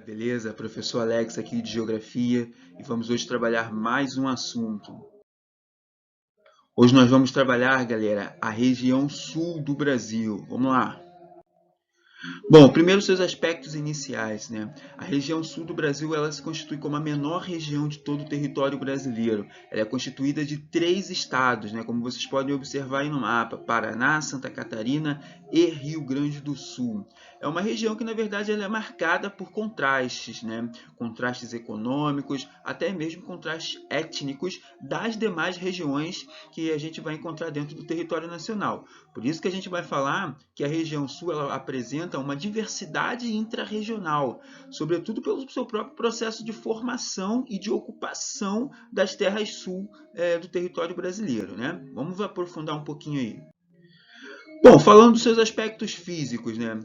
Beleza? Professor Alex aqui de Geografia e vamos hoje trabalhar mais um assunto. Hoje nós vamos trabalhar, galera, a região sul do Brasil. Vamos lá. Bom, primeiro seus aspectos iniciais, né? A região sul do Brasil, ela se constitui como a menor região de todo o território brasileiro. Ela é constituída de 3 estados, né? Como vocês podem observar aí no mapa: Paraná, Santa Catarina e Rio Grande do Sul. É uma região que, na verdade, ela é marcada por contrastes, né? Contrastes econômicos, até mesmo contrastes étnicos das demais regiões que a gente vai encontrar dentro do território nacional. Por isso que a gente vai falar que a região sul ela apresenta uma diversidade intrarregional, sobretudo pelo seu próprio processo de formação e de ocupação das terras sul do território brasileiro, né? Vamos aprofundar um pouquinho aí. Bom, falando dos seus aspectos físicos, né?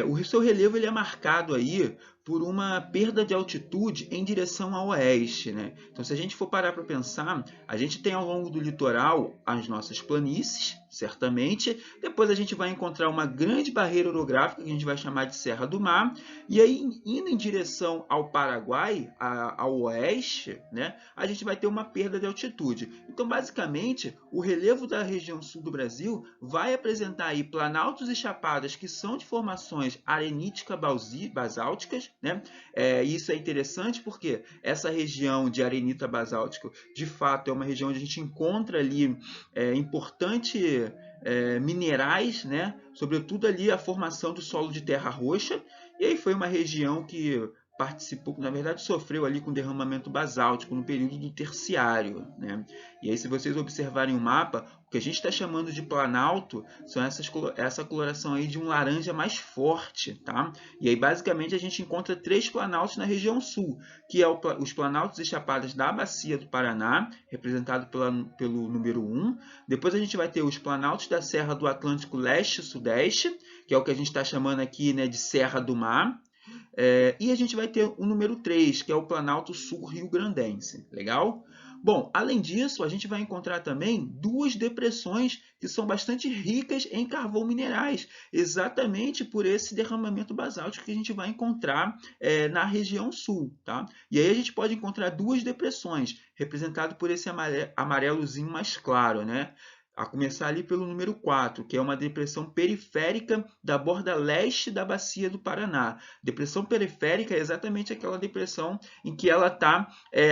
O seu relevo ele é marcado aí por uma perda de altitude em direção a oeste, né? Então, se a gente for parar para pensar, a gente tem ao longo do litoral as nossas planícies, certamente. Depois a gente vai encontrar uma grande barreira orográfica que a gente vai chamar de Serra do Mar. E aí, indo em direção ao Paraguai, ao oeste, né? A gente vai ter uma perda de altitude. Então, basicamente, o relevo da região sul do Brasil vai apresentar aí planaltos e chapadas que são de formações arenítica-basálticas, né? Isso é interessante porque essa região de arenita basáltica, de fato, é uma região onde a gente encontra ali importante minerais, né? Sobretudo ali a formação do solo de terra roxa. E aí foi uma região que participou, na verdade, sofreu ali com derramamento basáltico no período do terciário, né? E aí, se vocês observarem o mapa, o que a gente está chamando de planalto são essa coloração aí de um laranja mais forte, tá? E aí, basicamente, a gente encontra 3 planaltos na região sul, que é os planaltos e chapadas da Bacia do Paraná, representado pelo número 1. Depois a gente vai ter os planaltos da Serra do Atlântico Leste e Sudeste, que é o que a gente está chamando aqui, né, de Serra do Mar. E a gente vai ter o número 3, que é o Planalto Sul Rio-Grandense. Legal? Bom, além disso, a gente vai encontrar também 2 depressões que são bastante ricas em carvão minerais, exatamente por esse derramamento basáltico que a gente vai encontrar na região sul. Tá? E aí a gente pode encontrar 2 depressões, representado por esse amarelozinho mais claro, né? A começar ali pelo número 4, que é uma depressão periférica da borda leste da Bacia do Paraná. Depressão periférica é exatamente aquela depressão em que ela está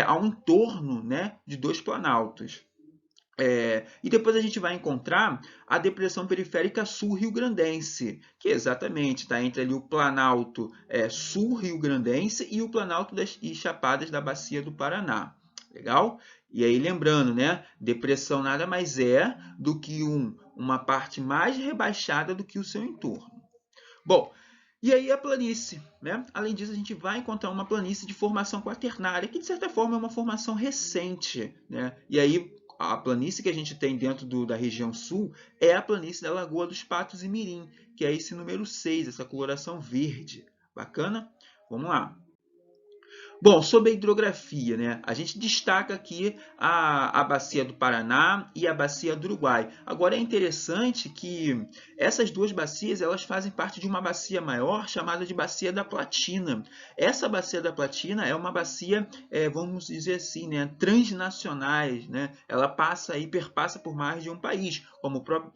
ao entorno, né, de 2 planaltos. E depois a gente vai encontrar a depressão periférica sul-rio-grandense, que exatamente está entre ali o planalto sul-rio-grandense e o planalto das chapadas da Bacia do Paraná. Legal? E aí lembrando, né? Depressão nada mais é do que uma parte mais rebaixada do que o seu entorno. Bom, e aí a planície, né? Além disso, a gente vai encontrar uma planície de formação quaternária, que de certa forma é uma formação recente, né? E aí a planície que a gente tem dentro da região sul é a planície da Lagoa dos Patos e Mirim, que é esse número 6, essa coloração verde. Bacana? Vamos lá. Bom, sobre a hidrografia, né? A gente destaca aqui a Bacia do Paraná e a Bacia do Uruguai. Agora é interessante que essas 2 bacias elas fazem parte de uma bacia maior chamada de Bacia da Platina. Essa Bacia da Platina é uma bacia, vamos dizer assim, né, transnacionais, né? Ela perpassa por mais de um país, como o próprio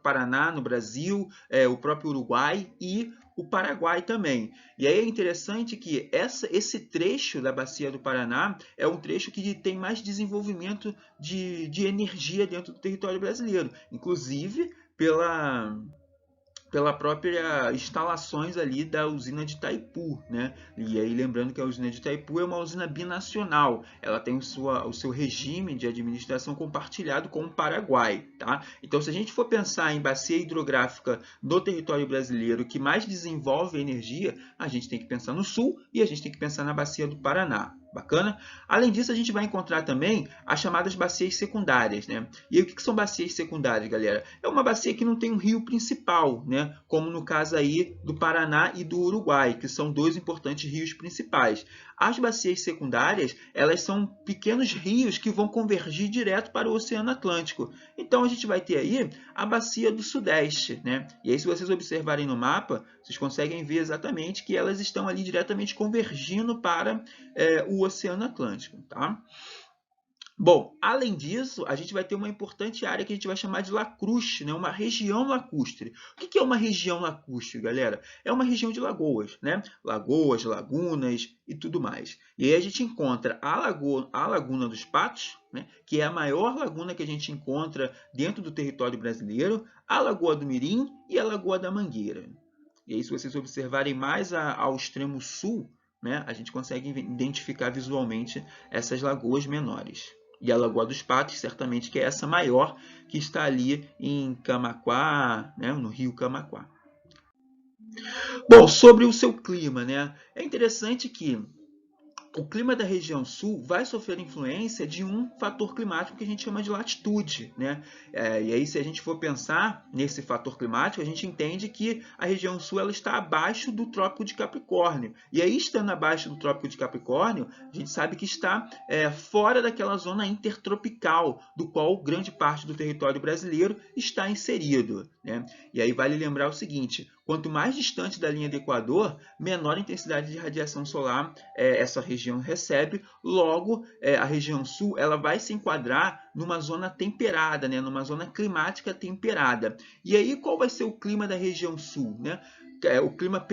Paraná no Brasil, o próprio Uruguai e o Paraguai também. E aí é interessante que esse trecho da Bacia do Paraná é um trecho que tem mais desenvolvimento de energia dentro do território brasileiro, inclusive pela própria instalações ali da usina de Itaipu, né? E aí lembrando que a usina de Itaipu é uma usina binacional, ela tem o seu regime de administração compartilhado com o Paraguai, tá? Então, se a gente for pensar em bacia hidrográfica no território brasileiro que mais desenvolve energia, a gente tem que pensar no sul e a gente tem que pensar na bacia do Paraná. Bacana? Além disso, a gente vai encontrar também as chamadas bacias secundárias, né? E aí, o que são bacias secundárias, galera? É uma bacia que não tem um rio principal, né? Como no caso aí do Paraná e do Uruguai, que são dois importantes rios principais. As bacias secundárias, elas são pequenos rios que vão convergir direto para o Oceano Atlântico. Então, a gente vai ter aí a bacia do Sudeste, né? E aí, se vocês observarem no mapa, vocês conseguem ver exatamente que elas estão ali diretamente convergindo para o Oceano Atlântico, tá? Bom, além disso, a gente vai ter uma importante área que a gente vai chamar de lacustre, né? Uma região lacustre. O que é uma região lacustre, galera? É uma região de lagoas, né? Lagoas, lagunas e tudo mais. E aí a gente encontra a Laguna dos Patos, né? Que é a maior laguna que a gente encontra dentro do território brasileiro, a Lagoa do Mirim e a Lagoa da Mangueira. E aí, se vocês observarem mais ao extremo sul, né, a gente consegue identificar visualmente essas lagoas menores. E a Lagoa dos Patos, certamente, que é essa maior, que está ali em Camaquá, né, no rio Camaquá. Bom, sobre o seu clima, né, é interessante que o clima da região sul vai sofrer influência de um fator climático que a gente chama de latitude, né? E aí, se a gente for pensar nesse fator climático, a gente entende que a região sul ela está abaixo do Trópico de Capricórnio. E aí, estando abaixo do Trópico de Capricórnio, a gente sabe que está fora daquela zona intertropical, do qual grande parte do território brasileiro está inserido, né? E aí vale lembrar o seguinte: quanto mais distante da linha do Equador, menor a intensidade de radiação solar essa região recebe. Logo, a região sul ela vai se enquadrar numa zona temperada, né? Numa zona climática temperada. E aí, qual vai ser o clima da região sul, né? O clima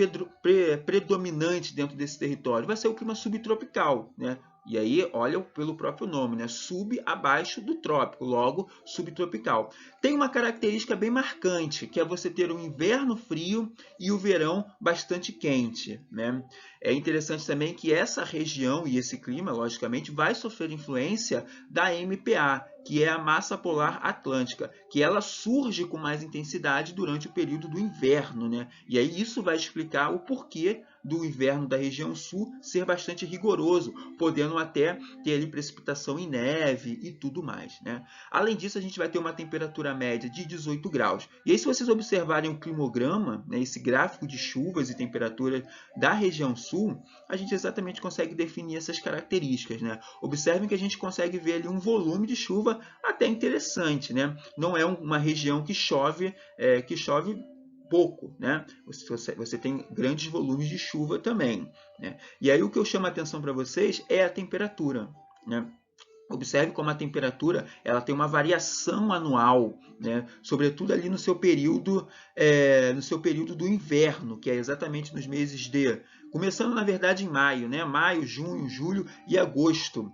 predominante dentro desse território vai ser o clima subtropical, né? E aí, olha pelo próprio nome, né? Sub, abaixo do trópico, logo subtropical. Tem uma característica bem marcante, que é você ter um inverno frio e o verão bastante quente, né? É interessante também que essa região e esse clima, logicamente, vai sofrer influência da MPA, que é a massa polar atlântica, que ela surge com mais intensidade durante o período do inverno, né? E aí isso vai explicar o porquê do inverno da região sul ser bastante rigoroso, podendo até ter ali precipitação em neve e tudo mais, né? Além disso, a gente vai ter uma temperatura média de 18 graus. E aí, se vocês observarem o climograma, né, esse gráfico de chuvas e temperaturas da região sul, a gente exatamente consegue definir essas características, né? Observem que a gente consegue ver ali um volume de chuva até interessante, né? Não é uma região que chove pouco, né? Você tem grandes volumes de chuva também, né? E aí o que eu chamo a atenção para vocês é a temperatura, né? Observe como a temperatura ela tem uma variação anual, né? Sobretudo ali no seu período do inverno, que é exatamente nos meses começando na verdade em maio, né? Maio, junho, julho e agosto.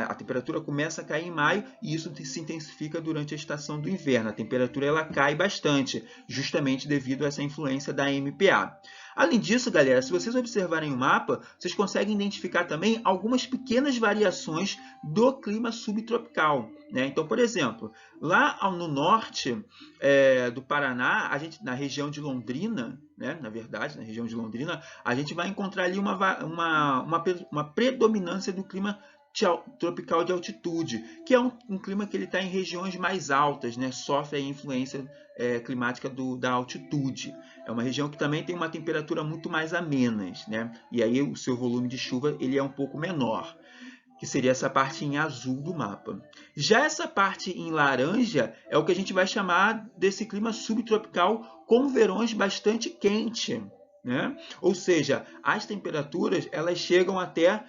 A temperatura começa a cair em maio e isso se intensifica durante a estação do inverno. A temperatura ela cai bastante, justamente devido a essa influência da MPA. Além disso, galera, se vocês observarem o mapa, vocês conseguem identificar também algumas pequenas variações do clima subtropical, né? Então, por exemplo, lá no norte do Paraná, na região de Londrina, né? Na verdade, na região de Londrina, a gente vai encontrar ali uma predominância do clima tropical de altitude, que é um clima que ele está em regiões mais altas, né? Sofre a influência climática da altitude. É uma região que também tem uma temperatura muito mais amena, né? E aí o seu volume de chuva ele é um pouco menor, que seria essa parte em azul do mapa. Já essa parte em laranja é o que a gente vai chamar desse clima subtropical com verões bastante quentes, né? Ou seja, as temperaturas elas chegam até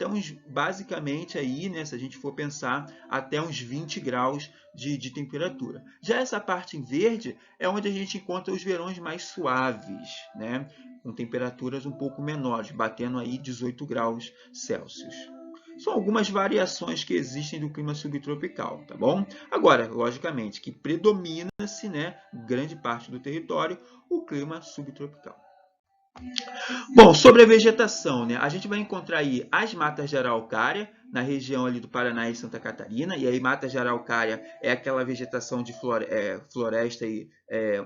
uns, basicamente aí, né, se a gente for pensar, até uns 20 graus de temperatura. Já essa parte em verde é onde a gente encontra os verões mais suaves, né, com temperaturas um pouco menores, batendo aí 18 graus Celsius. São algumas variações que existem do clima subtropical, tá bom? Agora, logicamente, que predomina-se, né, grande parte do território, o clima subtropical. Bom, sobre a vegetação, né? A gente vai encontrar aí as matas de araucária, na região ali do Paraná e Santa Catarina, e aí mata de araucária é aquela vegetação de floresta e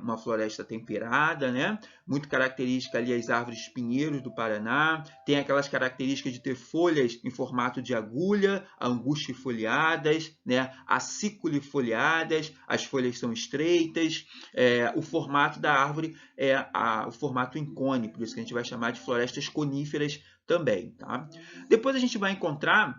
uma floresta temperada, né? Muito característica ali as árvores pinheiros do Paraná, tem aquelas características de ter folhas em formato de agulha, angustifoliadas, né? Aciculifoliadas, as folhas são estreitas, o formato da árvore é o formato em cone, por isso que a gente vai chamar de florestas coníferas também. Tá? Depois a gente vai encontrar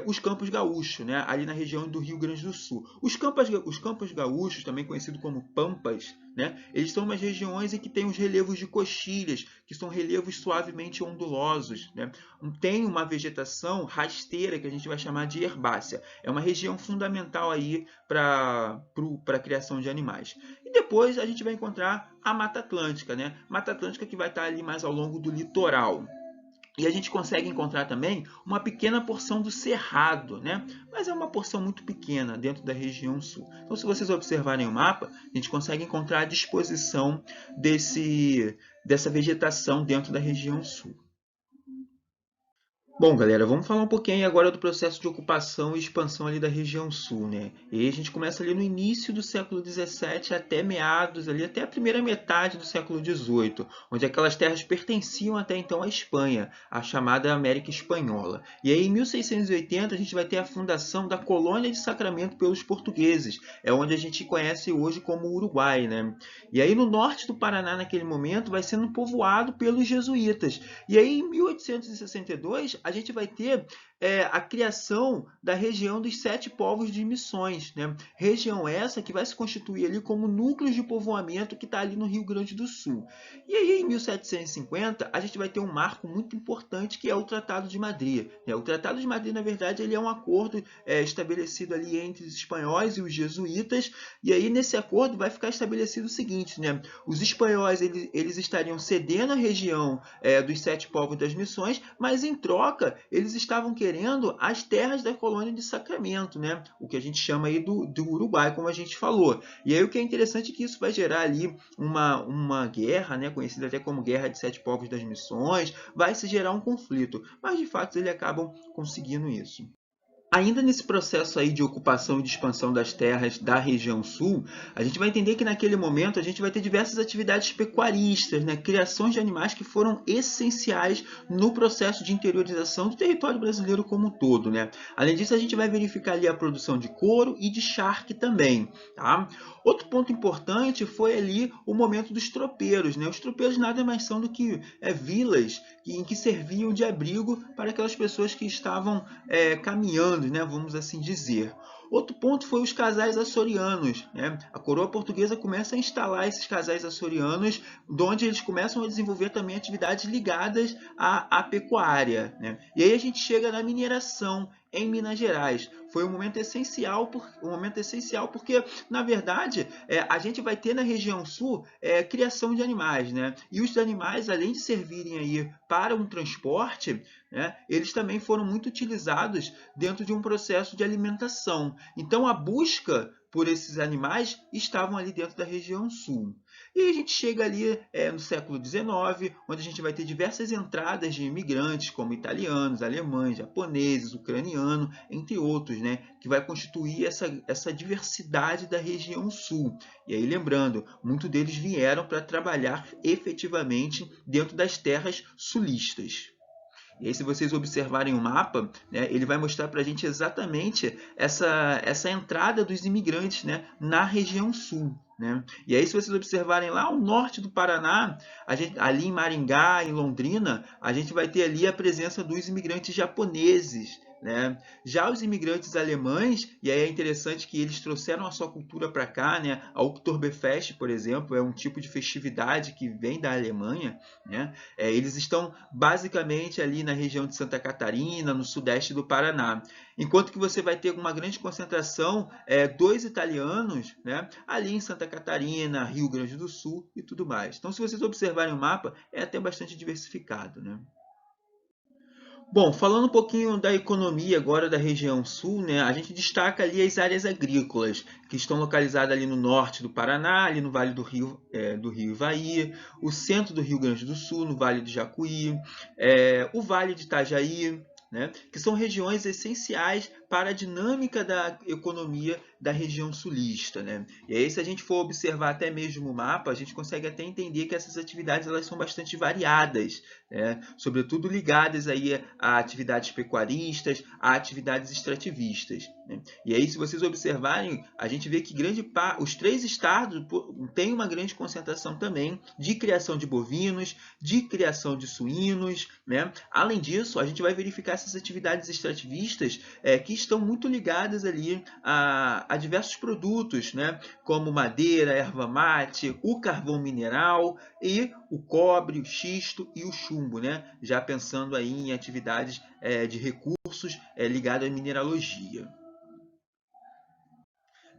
os Campos Gaúchos, né? Ali na região do Rio Grande do Sul. Os Campos Gaúchos, também conhecidos como Pampas, né? Eles são umas regiões em que tem os relevos de coxilhas, que são relevos suavemente ondulosos, né? Tem uma vegetação rasteira que a gente vai chamar de herbácea. É uma região fundamental aí para a criação de animais. E depois a gente vai encontrar a Mata Atlântica, né? Mata Atlântica que vai estar ali mais ao longo do litoral. E a gente consegue encontrar também uma pequena porção do Cerrado, né? Mas é uma porção muito pequena dentro da região sul. Então, se vocês observarem o mapa, a gente consegue encontrar a disposição dessa vegetação dentro da região sul. Bom, galera, vamos falar um pouquinho agora do processo de ocupação e expansão ali da região sul, né? E aí a gente começa ali no início do século XVII até meados, ali, até a primeira metade do século XVIII, onde aquelas terras pertenciam até então à Espanha, a chamada América Espanhola. E aí em 1680 a gente vai ter a fundação da Colônia de Sacramento pelos portugueses, é onde a gente conhece hoje como Uruguai, né? E aí no norte do Paraná, naquele momento, vai sendo povoado pelos jesuítas. E aí em 1862 a gente vai ter a criação da região dos 7 povos de Missões, né? Região essa que vai se constituir ali como núcleo de povoamento que está ali no Rio Grande do Sul. E aí em 1750 a gente vai ter um marco muito importante que é o Tratado de Madrid, né? O Tratado de Madrid, na verdade, ele é um acordo estabelecido ali entre os espanhóis e os jesuítas, e aí nesse acordo vai ficar estabelecido o seguinte, né? Os espanhóis eles estariam cedendo a região dos 7 povos das Missões, mas em troca eles estavam querendo as terras da colônia de Sacramento, né? O que a gente chama aí do Uruguai, como a gente falou. E aí o que é interessante é que isso vai gerar ali uma guerra, né? Conhecida até como Guerra de 7 Povos das Missões, vai se gerar um conflito, mas de fato eles acabam conseguindo isso. Ainda nesse processo aí de ocupação e de expansão das terras da região sul, a gente vai entender que naquele momento a gente vai ter diversas atividades pecuaristas, né? Criações de animais que foram essenciais no processo de interiorização do território brasileiro como um todo, né? Além disso, a gente vai verificar ali a produção de couro e de charque também, tá? Outro ponto importante foi ali o momento dos tropeiros, né? Os tropeiros nada mais são do que vilas em que serviam de abrigo para aquelas pessoas que estavam caminhando, né, vamos assim dizer. Outro ponto foi os casais açorianos, né? A coroa portuguesa começa a instalar esses casais açorianos, onde eles começam a desenvolver também atividades ligadas à pecuária, né? E aí a gente chega na mineração em Minas Gerais. Foi um momento essencial, porque, na verdade, a gente vai ter na região sul criação de animais, né? E os animais, além de servirem aí para um transporte, né, eles também foram muito utilizados dentro de um processo de alimentação. Então, a busca por esses animais estavam ali dentro da região sul. E a gente chega ali no século XIX, onde a gente vai ter diversas entradas de imigrantes, como italianos, alemães, japoneses, ucranianos, entre outros, né, que vai constituir essa diversidade da região sul. E aí, lembrando, muitos deles vieram para trabalhar efetivamente dentro das terras sulistas. E aí, se vocês observarem o mapa, né, ele vai mostrar para a gente exatamente essa entrada dos imigrantes, né, na região sul. Né? E aí, se vocês observarem lá ao norte do Paraná, ali em Maringá, em Londrina, a gente vai ter ali a presença dos imigrantes japoneses. Né? Já os imigrantes alemães, e aí é interessante que eles trouxeram a sua cultura para cá, né? A Oktoberfest, por exemplo, é um tipo de festividade que vem da Alemanha. Né? Eles estão basicamente ali na região de Santa Catarina, no sudeste do Paraná. Enquanto que você vai ter uma grande concentração dos italianos, né? Ali em Santa Catarina, Rio Grande do Sul e tudo mais. Então, se vocês observarem o mapa, é até bastante diversificado. Né? Bom, falando um pouquinho da economia agora da região sul, né, a gente destaca ali as áreas agrícolas, que estão localizadas ali no norte do Paraná, ali no Vale do Rio Ivaí, o centro do Rio Grande do Sul, no Vale do Jacuí, o Vale de Itajaí, né, que são regiões essenciais para a dinâmica da economia da região sulista, né? E aí, se a gente for observar até mesmo o mapa, a gente consegue até entender que essas atividades elas são bastante variadas, né? Sobretudo ligadas aí a atividades pecuaristas, a atividades extrativistas, né? E aí, se vocês observarem, a gente vê que os 3 estados têm uma grande concentração também de criação de bovinos, de criação de suínos, né? Além disso, a gente vai verificar essas atividades extrativistas que estão muito ligadas ali a diversos produtos, né? Como madeira, erva mate, o carvão mineral e o cobre, o xisto e o chumbo, né? Já pensando aí em atividades de recursos ligados à mineralogia.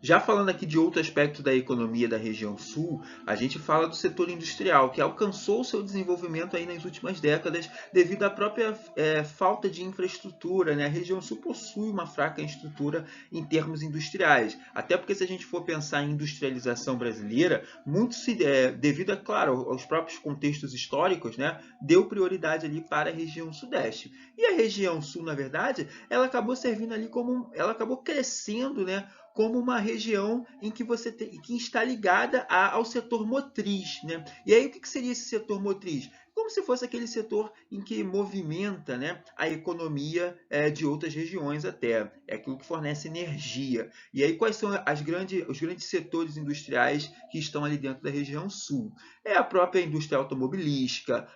Já falando aqui de outro aspecto da economia da região sul, a gente fala do setor industrial, que alcançou seu desenvolvimento aí nas últimas décadas devido à própria falta de infraestrutura, né? A região sul possui uma fraca estrutura em termos industriais, até porque se a gente for pensar em industrialização brasileira, devido, claro, aos próprios contextos históricos, né? Deu prioridade ali para a região sudeste. E a região sul, na verdade, ela acabou servindo ali ela acabou crescendo, né? Como uma região em que que está ligada ao setor motriz, né? E aí o que seria esse setor motriz? Como se fosse aquele setor em que movimenta, né, a economia de outras regiões até. É aquilo que fornece energia. E aí quais são os grandes setores industriais que estão ali dentro da região sul? É a própria indústria automobilística,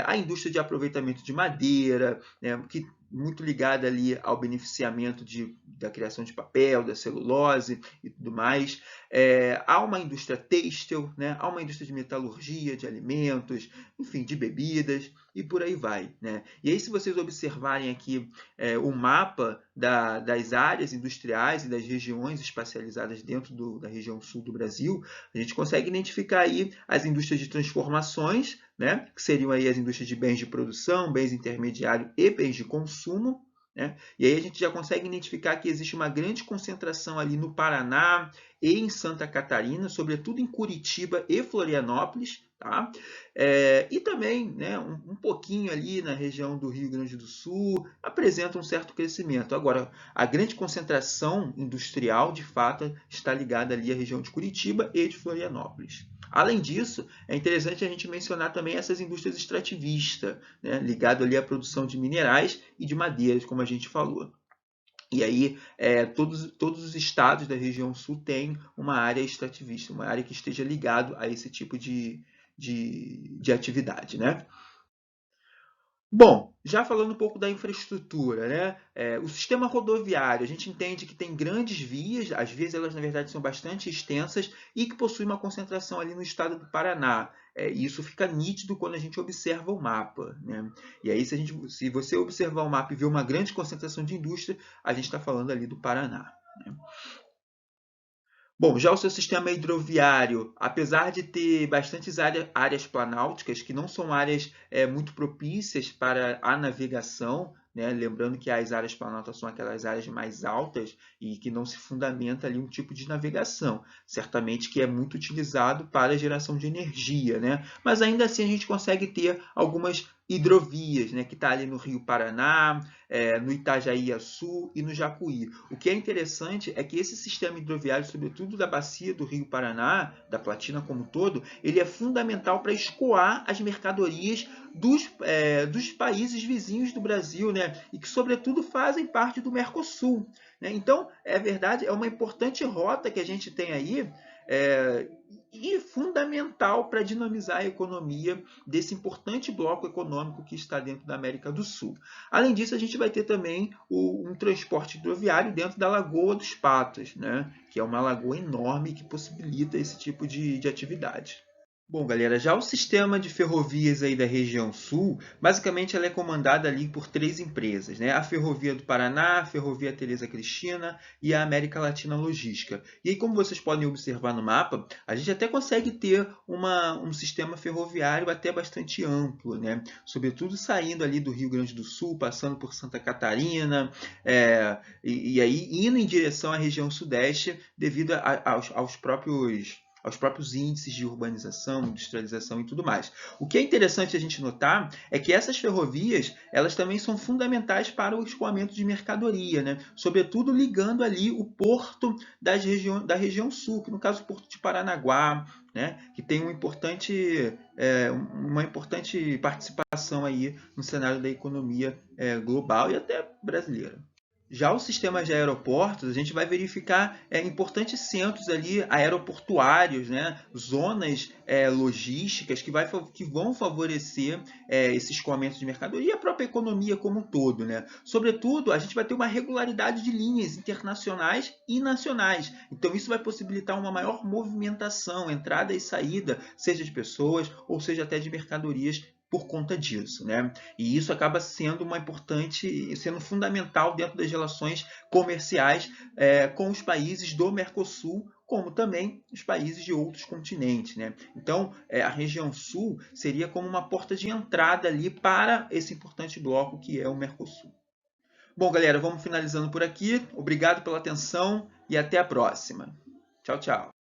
a indústria de aproveitamento de madeira, né, que muito ligada ali ao beneficiamento da criação de papel, da celulose e tudo mais. Há uma indústria têxtil, né? Há uma indústria de metalurgia, de alimentos, enfim, de bebidas e por aí vai, né? E aí, se vocês observarem aqui o mapa das áreas industriais e das regiões espacializadas dentro da região sul do Brasil, a gente consegue identificar aí as indústrias de transformações, né? Que seriam aí as indústrias de bens de produção, bens intermediários e bens de consumo, né? E aí a gente já consegue identificar que existe uma grande concentração ali no Paraná e em Santa Catarina, sobretudo em Curitiba e Florianópolis, tá? E também, né, um pouquinho ali na região do Rio Grande do Sul, apresenta um certo crescimento. Agora, a grande concentração industrial, de fato, está ligada ali à região de Curitiba e de Florianópolis. Além disso, é interessante a gente mencionar também essas indústrias extrativistas, né, ligado ali à produção de minerais e de madeiras, como a gente falou. E aí, todos os estados da região sul têm uma área extrativista, uma área que esteja ligado a esse tipo de atividade, né? Bom, já falando um pouco da infraestrutura, né? O sistema rodoviário, a gente entende que tem grandes vias, as vias elas na verdade são bastante extensas e que possuem uma concentração ali no estado do Paraná. E isso fica nítido quando a gente observa o mapa, né? E aí, se você observar o mapa e ver uma grande concentração de indústria, a gente está falando ali do Paraná, né? Bom, já o seu sistema hidroviário, apesar de ter bastantes áreas planálticas, que não são áreas muito propícias para a navegação, né? Lembrando que as áreas planálticas são aquelas áreas mais altas e que não se fundamenta ali um tipo de navegação. Certamente que é muito utilizado para a geração de energia, né? Mas ainda assim a gente consegue ter algumas hidrovias, né? Que está ali no Rio Paraná, no Itajaí-Açu e no Jacuí. O que é interessante é que esse sistema hidroviário, sobretudo da bacia do Rio Paraná, da Platina como um todo, ele é fundamental para escoar as mercadorias dos países vizinhos do Brasil, né? E que, sobretudo, fazem parte do Mercosul, né? Então, é verdade, é uma importante rota que a gente tem aí, e fundamental para dinamizar a economia desse importante bloco econômico que está dentro da América do Sul. Além disso, a gente vai ter também um transporte hidroviário dentro da Lagoa dos Patos, né? Que é uma lagoa enorme que possibilita esse tipo de atividade. Bom, galera, já o sistema de ferrovias aí da região sul, basicamente ela é comandada ali por 3 empresas, né? A Ferrovia do Paraná, a Ferrovia Teresa Cristina e a América Latina Logística. E aí, como vocês podem observar no mapa, a gente até consegue ter um sistema ferroviário até bastante amplo, né? Sobretudo saindo ali do Rio Grande do Sul, passando por Santa Catarina, e aí indo em direção à região sudeste, devido aos próprios aos próprios índices de urbanização, industrialização e tudo mais. O que é interessante a gente notar é que essas ferrovias, elas também são fundamentais para o escoamento de mercadoria, né? Sobretudo ligando ali o porto da região sul, que no caso o porto de Paranaguá, né? Que tem uma importante participação aí no cenário da economia global e até brasileira. Já o sistema de aeroportos, a gente vai verificar importantes centros ali aeroportuários, né? Zonas logísticas que vão favorecer esse escoamento de mercadoria e a própria economia como um todo, né? Sobretudo, a gente vai ter uma regularidade de linhas internacionais e nacionais. Então, isso vai possibilitar uma maior movimentação, entrada e saída, seja de pessoas ou seja até de mercadorias por conta disso, né? E isso acaba sendo sendo fundamental dentro das relações comerciais com os países do Mercosul, como também os países de outros continentes, né? Então, a região sul seria como uma porta de entrada ali para esse importante bloco que é o Mercosul. Bom, galera, vamos finalizando por aqui. Obrigado pela atenção e até a próxima. Tchau, tchau.